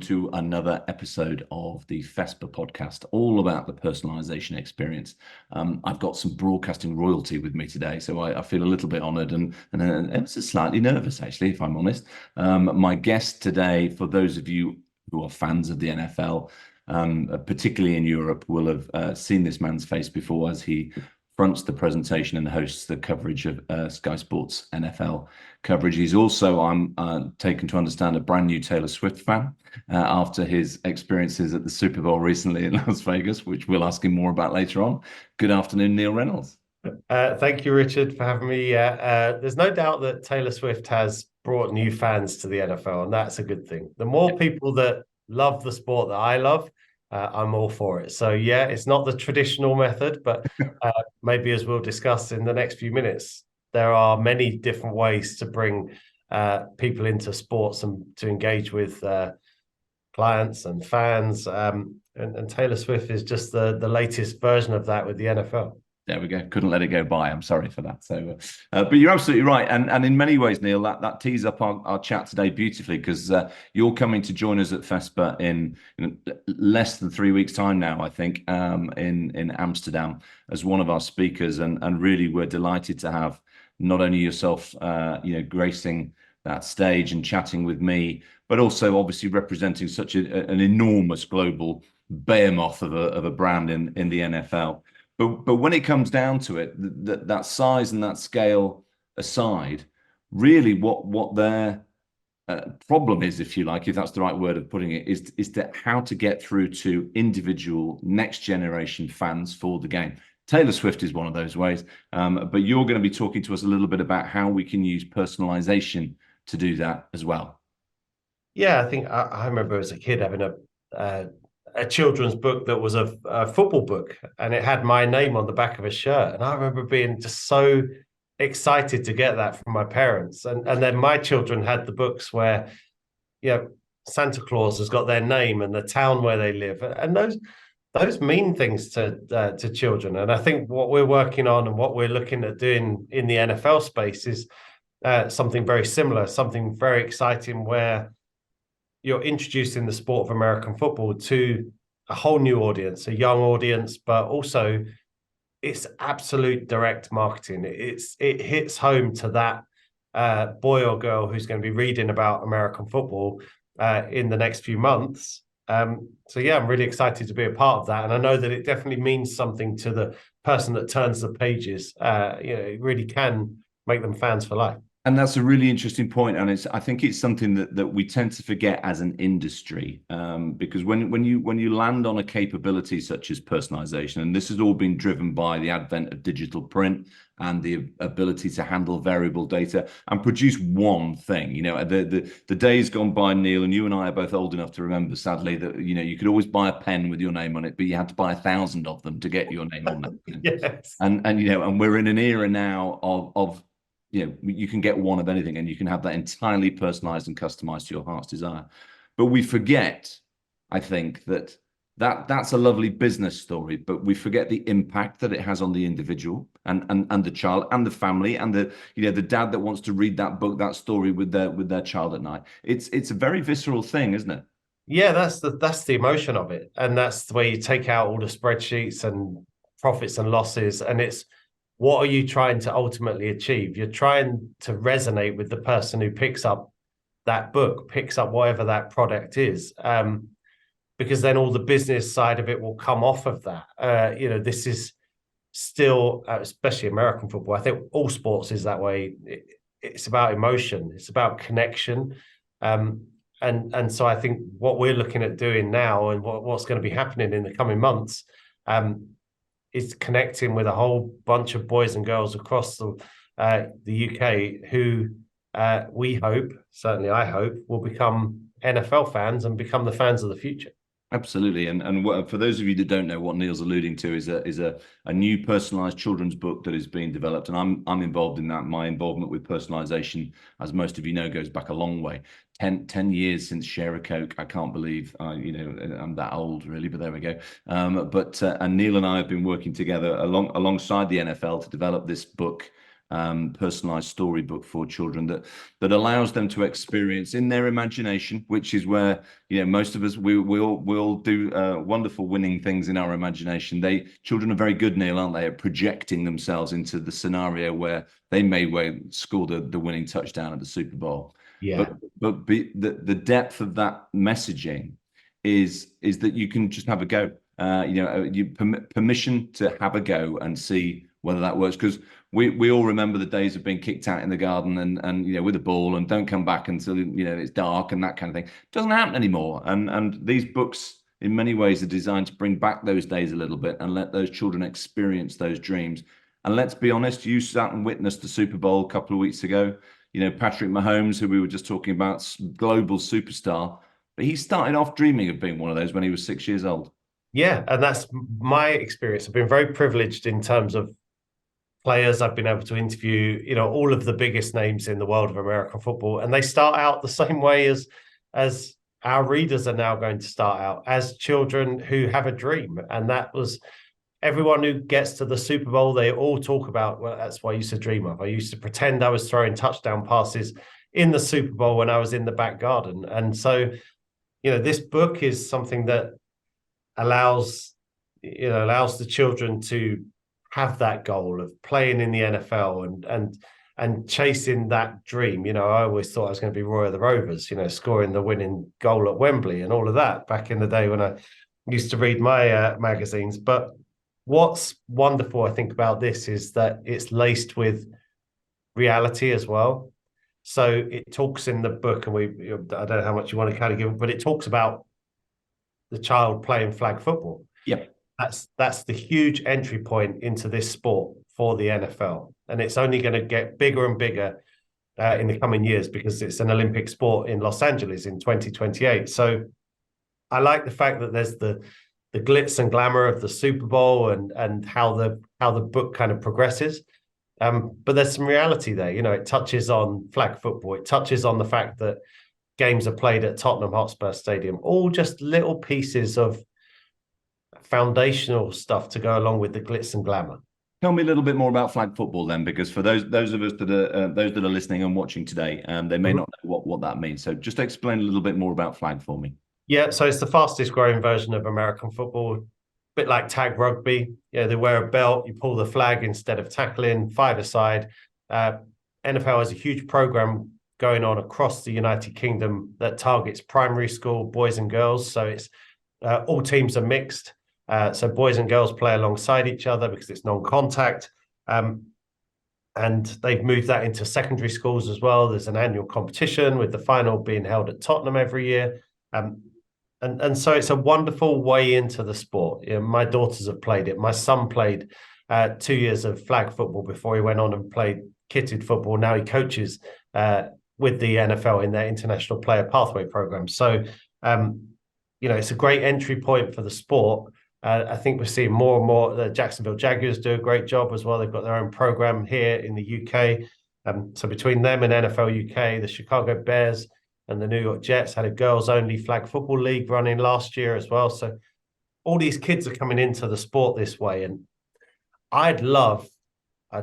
to another episode of the FESPA podcast, all about the personalisation experience. I've got some broadcasting royalty with me today, so I feel a little bit honoured and ever so slightly nervous, actually, if I'm honest. My guest today, for those of you who are fans of the NFL, particularly in Europe, will have seen this man's face before as he fronts the presentation and hosts the coverage of Sky Sports NFL coverage. He's also, I'm taken to understand, a brand new Taylor Swift fan after his experiences at the Super Bowl recently in Las Vegas, which we'll ask him more about later on. Good afternoon, Neil Reynolds. Thank you, Richard, for having me. There's no doubt that Taylor Swift has brought new fans to the NFL, and that's a good thing. The more people that love the sport that I love, I'm all for it. So yeah, it's not the traditional method, but maybe, as we'll discuss in the next few minutes, there are many different ways to bring people into sports and to engage with clients and fans. And Taylor Swift is just the latest version of that with the NFL. There we go. Couldn't let it go by. I'm sorry for that. So, but you're absolutely right. And in many ways, Neil, that tees up our chat today beautifully, because you're coming to join us at FESPA in less than 3 weeks' time now, I think, in Amsterdam as one of our speakers. And really, we're delighted to have not only yourself, gracing that stage and chatting with me, but also obviously representing such an enormous global behemoth of a brand in the NFL. But when it comes down to it, that size and that scale aside, really what their problem is, if you like, if that's the right word of putting it, is that how to get through to individual next generation fans for the game. Taylor Swift is one of those ways, but you're going to be talking to us a little bit about how we can use personalization to do that as well. Yeah, I think I remember as a kid having a children's book that was a football book, and it had my name on the back of a shirt. And I remember being just so excited to get that from my parents. And then my children had the books where, Santa Claus has got their name and the town where they live. And those mean things to children. And I think what we're working on and what we're looking at doing in the NFL space is something very similar, something very exciting, where you're introducing the sport of American football to a whole new audience, a young audience, but also it's absolute direct marketing. It hits home to that boy or girl who's going to be reading about American football in the next few months. So yeah, I'm really excited to be a part of that. And I know that it definitely means something to the person that turns the pages. It really can make them fans for life. And that's a really interesting point, and I think it's something that we tend to forget as an industry, because when you land on a capability such as personalization, and this has all been driven by the advent of digital print and the ability to handle variable data and produce one thing. The days gone by, Neil, and you and I are both old enough to remember, sadly, that you could always buy a pen with your name on it, but you had to buy 1,000 of them to get your name on it. Yes. And we're in an era now of you can get one of anything, and you can have that entirely personalized and customized to your heart's desire. But we forget, I think, that's a lovely business story, but we forget the impact that it has on the individual and the child and the family and the dad that wants to read that book, that story with their child at night. It's a very visceral thing, isn't it? Yeah, that's the emotion of it, and that's the way you take out all the spreadsheets and profits and losses, and it's, what are you trying to ultimately achieve? You're trying to resonate with the person who picks up that book, picks up whatever that product is, because then all the business side of it will come off of that. This is still, especially American football, I think all sports is that way. It's about emotion. It's about connection. And so I think what we're looking at doing now and what's going to be happening in the coming months, is connecting with a whole bunch of boys and girls across the UK who we hope, certainly I hope, will become NFL fans and become the fans of the future. Absolutely, and for those of you that don't know, what Neil's alluding to is a new personalized children's book that is being developed, and I'm involved in that. My involvement with personalization, as most of you know, goes back a long way. 10 years since Share a Coke. I can't believe I'm that old, really, but there we go. And Neil and I have been working together alongside the NFL to develop this book personalized storybook for children that allows them to experience in their imagination, which is where most of us we all do wonderful winning things in our imagination. Children are very good, Neil, aren't they, at projecting themselves into the scenario where they may score the winning touchdown at the Super Bowl. Yeah. But the depth of that messaging is that you can just have a go. Permission to have a go and see whether that works, because we all remember the days of being kicked out in the garden and with a ball and don't come back until it's dark and that kind of thing. It doesn't happen anymore. And these books in many ways are designed to bring back those days a little bit and let those children experience those dreams. And let's be honest, you sat and witnessed the Super Bowl a couple of weeks ago. Patrick Mahomes, who we were just talking about, global superstar, but he started off dreaming of being one of those when he was 6 years old. Yeah, and that's my experience. I've been very privileged in terms of players I've been able to interview, all of the biggest names in the world of American football, and they start out the same way as our readers are now going to start out, as children who have a dream. And that was everyone who gets to the Super Bowl, they all talk about, well, that's what I used to dream of. I used to pretend I was throwing touchdown passes in the Super Bowl when I was in the back garden. And so, this book is something that allows the children to have that goal of playing in the NFL and chasing that dream. I always thought I was going to be Roy of the Rovers, scoring the winning goal at Wembley and all of that back in the day when I used to read my magazines. But what's wonderful, I think, about this is that it's laced with reality as well. So it talks in the book, and I don't know how much you want to kind of give, but it talks about the child playing flag football. Yeah. That's the huge entry point into this sport for the NFL. And it's only going to get bigger and bigger in the coming years because it's an Olympic sport in Los Angeles in 2028. So I like the fact that there's the glitz and glamour of the Super Bowl and how the book kind of progresses. But there's some reality there. It touches on flag football. It touches on the fact that games are played at Tottenham Hotspur Stadium, all just little pieces of foundational stuff to go along with the glitz and glamour. Tell me a little bit more about flag football then, because for those of us that are listening and watching today, they may not know what that means. So just explain a little bit more about flag for me. Yeah, so it's the fastest growing version of American football, a bit like tag rugby. They wear a belt, you pull the flag instead of tackling, 5-a-side. NFL has a huge program going on across the United Kingdom that targets primary school boys and girls. So it's all teams are mixed. So boys and girls play alongside each other because it's non-contact. And they've moved that into secondary schools as well. There's an annual competition with the final being held at Tottenham every year. And so it's a wonderful way into the sport. My daughters have played it. My son played 2 years of flag football before he went on and played kitted football. Now he coaches with the NFL in their international player pathway program. So, it's a great entry point for the sport. I think we're seeing more and more. The Jacksonville Jaguars do a great job as well. They've got their own program here in the UK. So between them and NFL UK, the Chicago Bears and the New York Jets had a girls-only flag football league running last year as well. So all these kids are coming into the sport this way. And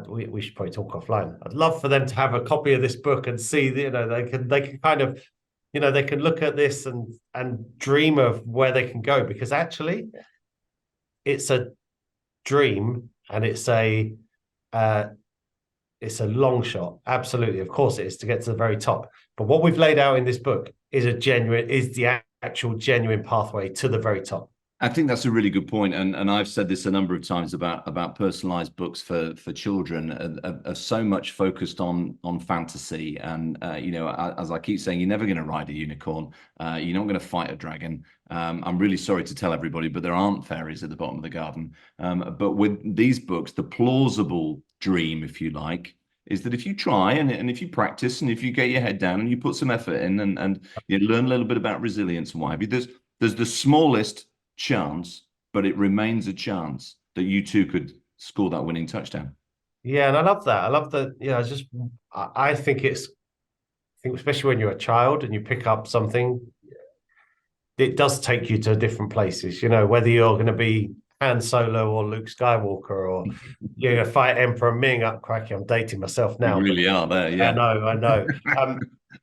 we should probably talk offline. I'd love for them to have a copy of this book and see, they can kind of, they can look at this and dream of where they can go, because actually it's a dream and it's a long shot. Absolutely. Of course it is, to get to the very top. But what we've laid out in this book is the actual genuine pathway to the very top. I think that's a really good point, and I've said this a number of times about personalized books for children are so much focused on fantasy, and as I keep saying, you're never going to ride a unicorn, you're not going to fight a dragon. I'm really sorry to tell everybody, but there aren't fairies at the bottom of the garden. But with these books, the plausible dream, if you like, is that if you try and if you practice and if you get your head down and you put some effort in and you learn a little bit about resilience and what have you, there's the smallest chance, but it remains a chance that you too could score that winning touchdown. Yeah, and I love that. I love that. I think especially when you're a child and you pick up something, it does take you to different places. Whether you're going to be Han Solo or Luke Skywalker, or fight Emperor Ming. Up, crikey, I'm dating myself You now, but really are there, yeah. I know.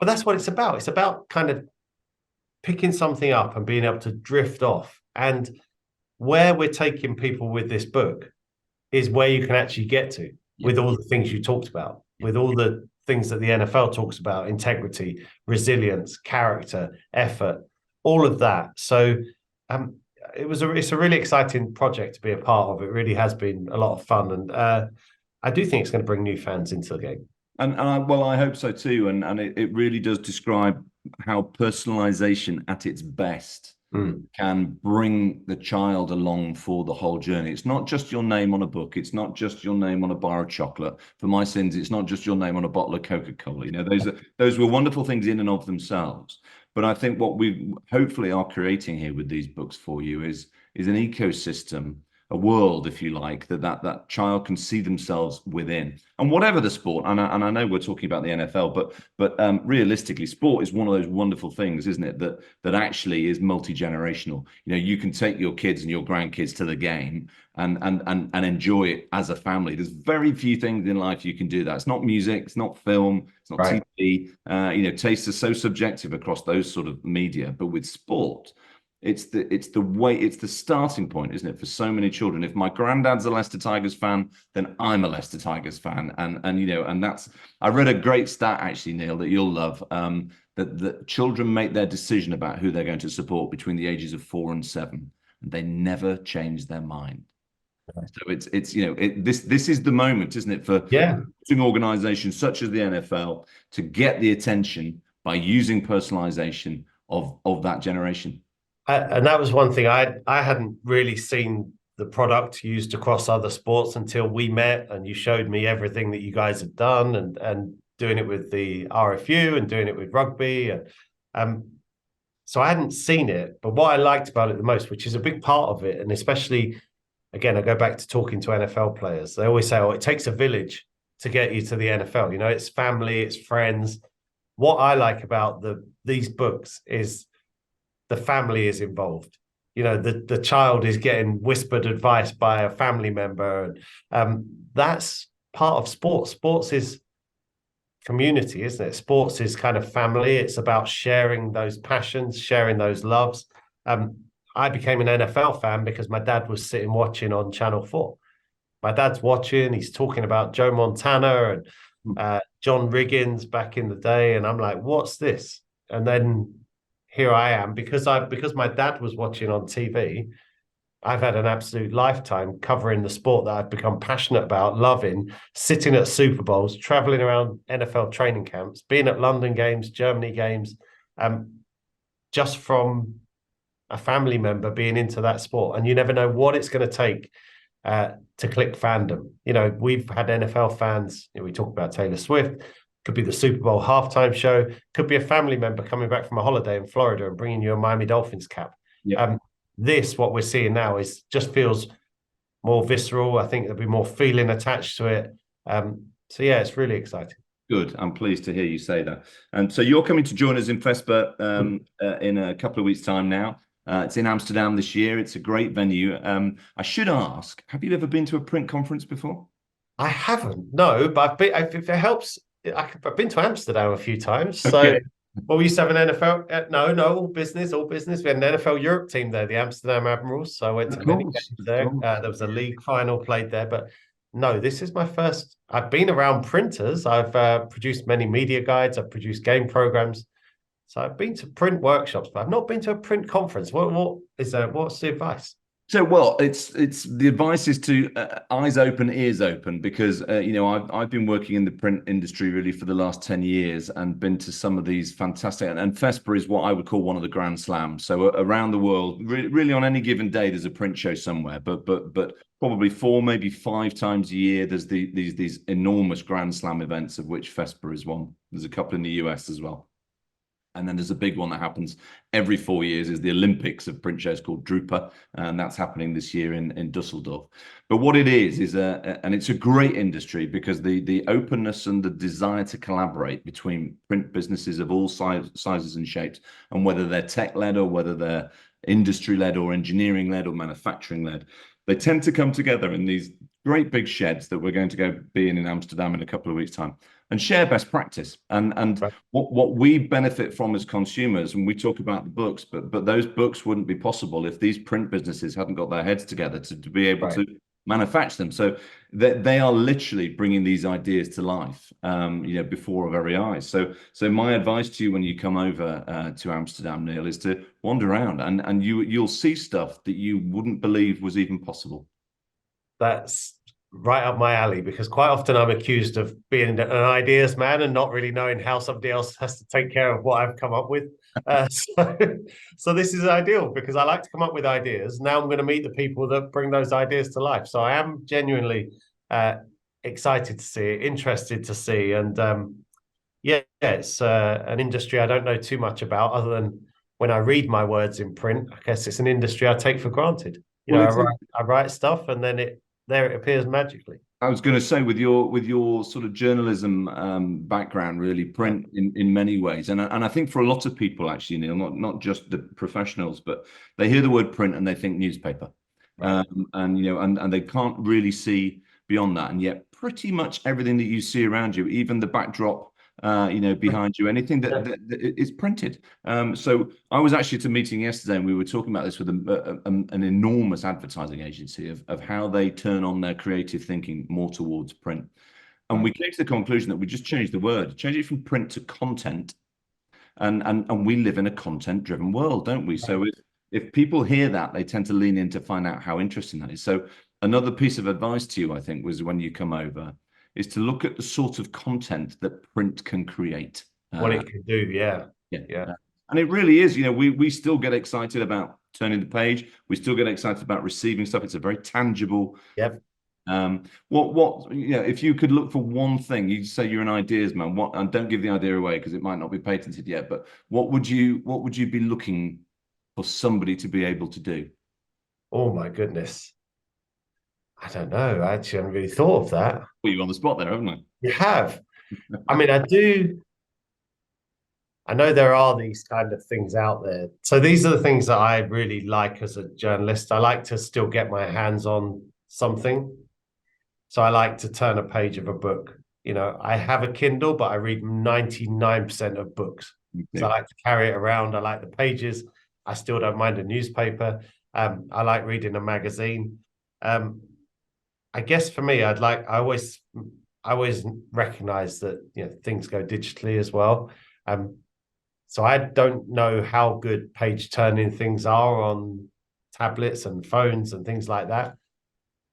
But that's what it's about. It's about kind of picking something up and being able to drift off. And where we're taking people with this book is where you can actually get to with all the things you talked about, with all the things that the NFL talks about: integrity, resilience, character, effort, all of that. So it's a really exciting project to be a part of. It really has been a lot of fun, and I do think it's going to bring new fans into the game. Well, I hope so too. And it really does describe how personalization at its best can bring the child along for the whole journey. It's not just your name on a book. It's not just your name on a bar of chocolate. For my sins, it's not just your name on a bottle of Coca-Cola. Those were wonderful things in and of themselves. But I think what we hopefully are creating here with these books for you is an ecosystem, a world, if you like, that child can see themselves within. And whatever the sport, and I know we're talking about the NFL, but realistically, sport is one of those wonderful things, isn't it? That actually is multi-generational. You can take your kids and your grandkids to the game and enjoy it as a family. There's very few things in life you can do that. It's not music, it's not film, it's not Right. TV. Taste is so subjective across those sort of media, but with sport, it's the starting point, isn't it, for so many children? If my granddad's a Leicester Tigers fan, then I'm a Leicester Tigers fan, and that's. I read a great stat actually, Neil, that you'll love. That children make their decision about who they're going to support between the ages of 4 and 7, and they never change their mind. So this is the moment, isn't it, for Yeah. organizations such as the NFL to get the attention by using personalization of that generation. And that was one thing I hadn't really seen the product used across other sports until we met, and you showed me everything that you guys have done, and doing it with the RFU and doing it with rugby, and so I hadn't seen it. But what I liked about it the most, which is a big part of it, and especially again, I go back to talking to NFL players. They always say, "Oh, it takes a village to get you to the NFL." It's family, it's friends. What I like about these books is the family is involved. The child is getting whispered advice by a family member, and that's part of sports. Sports is community, isn't it? Sports is kind of family. It's about sharing those passions, sharing those loves. I became an NFL fan because my dad was sitting watching on Channel 4. My dad's watching, he's talking about Joe Montana and John Riggins back in the day, and I'm like, what's this? And then here I am, because my dad was watching on TV. I've had an absolute lifetime covering the sport that I've become passionate about, loving, sitting at Super Bowls, traveling around NFL training camps, being at London games, Germany games, just from a family member being into that sport. And you never know what it's going to take to click fandom. We've had NFL fans, we talk about Taylor Swift, could be the Super Bowl halftime show, could be a family member coming back from a holiday in Florida and bringing you a Miami Dolphins cap. Yeah. What we're seeing now just feels more visceral. I think there'll be more feeling attached to it. So yeah, it's really exciting. Good. I'm pleased to hear you say that. And so you're coming to join us in FESPA in a couple of weeks' time now. It's in Amsterdam this year. It's a great venue. I should ask, have you ever been to a print conference before? I haven't, no, but if it helps, I've been to Amsterdam a few times. So, Okay. well, we used to have an NFL. No, all business. We had an NFL Europe team there, the Amsterdam Admirals. So I went to many games there. There was a league final played there, but no, this is my first. I've been around printers. I've produced many media guides. I've produced game programs. So I've been to print workshops, but I've not been to a print conference. What is that? What's the advice? So, well, it's the advice is to eyes open, ears open, because I've been working in the print industry really for the last 10 years and been to some of these fantastic, and FESPA is what I would call one of the grand slams. So around the world, really on any given day, there's a print show somewhere, but probably 4, maybe 5 times a year, there's these enormous grand slam events, of which FESPA is one. There's a couple in the US as well. And then there's a big one that happens every 4 years, is the Olympics of print shows, called Drupa, and that's happening this year in Dusseldorf. But what it is and it's a great industry, because the openness and the desire to collaborate between print businesses of all sizes and shapes, and whether they're tech-led or whether they're industry-led or engineering-led or manufacturing-led, they tend to come together in these great big sheds that we're going to go be in Amsterdam in a couple of weeks' time and share best practice. And Right. what we benefit from as consumers, and we talk about the books, but those books wouldn't be possible if these print businesses hadn't got their heads together to be able Right. to manufacture them. So they are literally bringing these ideas to life, before our very eyes. So my advice to you when you come over to Amsterdam, Neil, is to wander around and you'll see stuff that you wouldn't believe was even possible. That's right up my alley, because quite often I'm accused of being an ideas man and not really knowing how somebody else has to take care of what I've come up with. So this is ideal, because I like to come up with ideas. Now I'm going to meet the people that bring those ideas to life. So I am genuinely excited to see it, interested to see. And yeah, it's an industry I don't know too much about, other than when I read my words in print. I guess it's an industry I take for granted. Well, I write stuff, and then it appears magically. I was going to say, with your sort of journalism background, really Yeah. print in many ways, and I think for a lot of people, actually, Neil, not just the professionals, but they hear the word print and they think newspaper, Right. and they can't really see beyond that, and yet pretty much everything that you see around you, even the backdrop, behind you, anything that is printed. So I was actually at a meeting yesterday, and we were talking about this with an enormous advertising agency of how they turn on their creative thinking more towards print. And Right. we came to the conclusion that we just changed the word, change it from print to content. And we live in a content-driven world, don't we? So if people hear that, they tend to lean in to find out how interesting that is. So another piece of advice to you, I think, was when you come over, is to look at the sort of content that print can create. What it can do, yeah. Yeah. Yeah. And it really is, we still get excited about turning the page. We still get excited about receiving stuff. It's a very tangible. Yep. If you could look for one thing, you say you're an ideas man. And don't give the idea away because it might not be patented yet, but what would you be looking for somebody to be able to do? Oh my goodness. I don't know. I actually haven't really thought of that. Put you on the spot there, haven't I? You have. I mean, I know there are these kind of things out there. So these are the things that I really like as a journalist. I like to still get my hands on something. So I like to turn a page of a book. I have a Kindle, but I read 99% of books. So I like to carry it around. I like the pages. I still don't mind a newspaper. I like reading a magazine. I guess for me, I always recognize that things go digitally as well. So I don't know how good page turning things are on tablets and phones and things like that.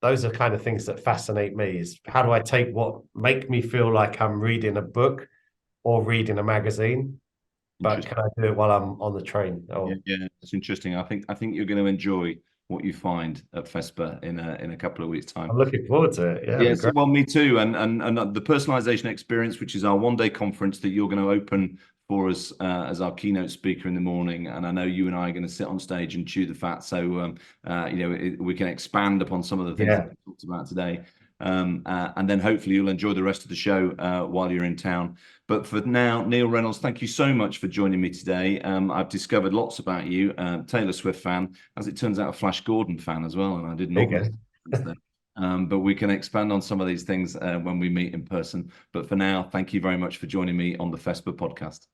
Those are kind of things that fascinate me, is how do I take what make me feel like I'm reading a book or reading a magazine, but can I do it while I'm on the train? Yeah, it's interesting. I think you're going to enjoy what you find at FESPA in a couple of weeks' time. I'm looking forward to it. Yeah, it'd be Yes, great. well, me too. And the Personalisation Experience, which is our one-day conference that you're going to open for us as our keynote speaker in the morning. And I know you and I are going to sit on stage and chew the fat. So, we can expand upon some of the things that we talked about today. And then hopefully you'll enjoy the rest of the show while you're in town. But for now, Neil Reynolds, thank you so much for joining me today. I've discovered lots about you. Taylor Swift fan, as it turns out, a Flash Gordon fan as well. And I did not know that. But we can expand on some of these things when we meet in person. But for now, thank you very much for joining me on the FESPA podcast.